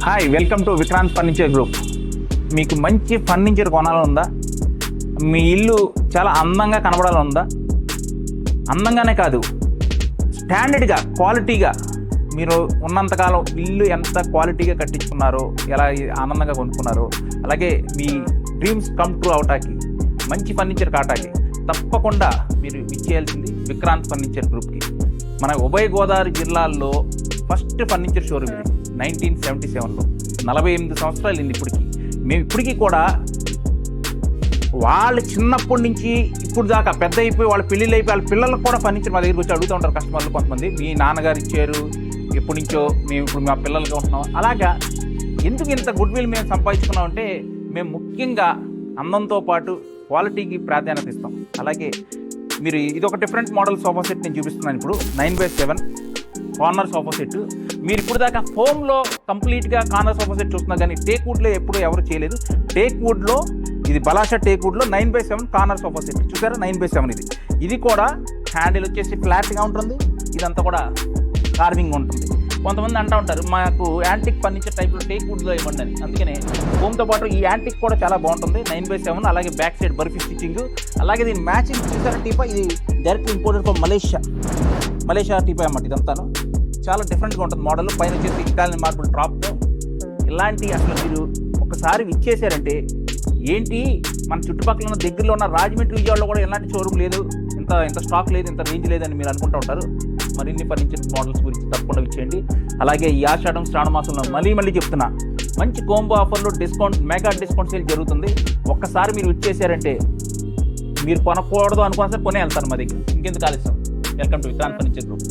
Hi, welcome to Vikrant furniture group. మీకు మంచి furniture కొనాలని ఉందా? మీ ఇల్లు చాలా అందంగా కనబడాలని ఉందా? అందంగానే కాదు, స్టాండర్డ్గా, క్వాలిటీగా మీరు ఉన్నంతకాలం ఇల్లు ఎంత క్వాలిటీగా కట్టించుకున్నారో, ఎలా ఆనందంగా కొనుక్కున్నారో, అలాగే మీ డ్రీమ్స్ కమ్ ట్రూ అవటానికి, మంచి ఫర్నిచర్ కావటానికి తప్పకుండా మీరు ఇచ్చేయాల్సింది విక్రాంత్ ఫర్నిచర్ గ్రూప్కి. మన ఉభయ గోదావరి జిల్లాల్లో ఫస్ట్ ఫర్నిచర్ షోరూమ్ ఇది. 1977లో 48 సంవత్సరాలు ఇంది ఇప్పటికి. మేము ఇప్పటికీ కూడా వాళ్ళు చిన్నప్పటి నుంచి ఇప్పుడు దాకా పెద్ద అయిపోయి వాళ్ళ పెళ్ళిళ్ళు అయిపోయి వాళ్ళ పిల్లలకు కూడా ఫర్నిచర్ మా దగ్గరికి వచ్చి అడుగుతూ ఉంటారు కస్టమర్లు. కొంతమంది మీ నాన్నగారు ఇచ్చారు, ఎప్పటి నుంచో మేము ఇప్పుడు మా పిల్లలకి ఉంటున్నాం. అలాగా ఎందుకు ఇంత గుడ్ విల్ మేము సంపాదించుకున్నాం అంటే, మేము ముఖ్యంగా అందంతో పాటు క్వాలిటీకి ప్రాధాన్యత ఇస్తాం. అలాగే మీరు ఇది ఒక డిఫరెంట్ మోడల్ సోఫా సెట్ నేను చూపిస్తున్నాను ఇప్పుడు. 9x7 corner sofa set. మీరు ఇప్పుడు దాకా ఫోమ్లో కంప్లీట్గా కార్నర్ సోఫా సెట్ చూస్తున్నారు, కానీ టేక్ వుడ్లో ఎప్పుడు ఎవరు చేయలేదు. టేక్ వుడ్లో ఇది బలాషా టేక్ వుడ్లో 9x7 కార్నర్ సోఫా సెట్ చూసారా? 9x7 ఇది కూడా హ్యాండిల్ వచ్చేసి ఫ్లాట్గా ఉంటుంది. ఇదంతా కూడా కార్వింగ్ ఉంటుంది. కొంతమంది అంటూ ఉంటారు మాకు యాంటిక్ ఫర్నిచర్ టైప్లో టేక్ వుడ్లో ఇవ్వండి అని. అందుకనే ఫోమ్తో పాటు ఈ యాంటిక్ కూడా చాలా బాగుంటుంది. 9x7 అలాగే బ్యాక్ సైడ్ బర్ఫీ స్టిచ్చింగ్, అలాగే దీని మ్యాచింగ్ చూసారా టీపా, ఇది డైరెక్ట్ ఇంపోర్టెడ్ ఫ్రమ్ మలేషియా టీపా అన్నమాట. ఇదంతాను చాలా డిఫరెంట్గా ఉంటుంది మోడల్. పైన వచ్చేసి ఇటాలియన్ మార్బుల్ డ్రాప్తో. ఇలాంటి అసలు మీరు ఒకసారి ఇచ్చేసారంటే, ఏంటి మన చుట్టుపక్కల ఉన్న దగ్గరలో ఉన్న రాజమండ్రి, విజయవాడలో కూడా ఎలాంటి షోరూమ్ లేదు, ఇంత స్టాక్ లేదు, ఇంత రేంజ్ లేదని మీరు అనుకుంటూ ఉంటారు. మరిన్ని ఫర్నిచర్ మోడల్స్ గురించి తప్పకుండా ఇచ్చేయండి. అలాగే ఈ ఆషాఢం శ్రావణ మాసంలో మళ్ళీ చెప్తున్నా, మంచి కోంబో ఆఫర్లో మెగా డిస్కౌంట్ సేల్ జరుగుతుంది. ఒక్కసారి మీరు ఇచ్చేసారంటే మీరు కొనకూడదు అనుకున్నా సరే కొనే వెళ్తారు మా దగ్గర. ఇంకెందుకు ఆలస్యం? Welcome to Vikrant furniture group.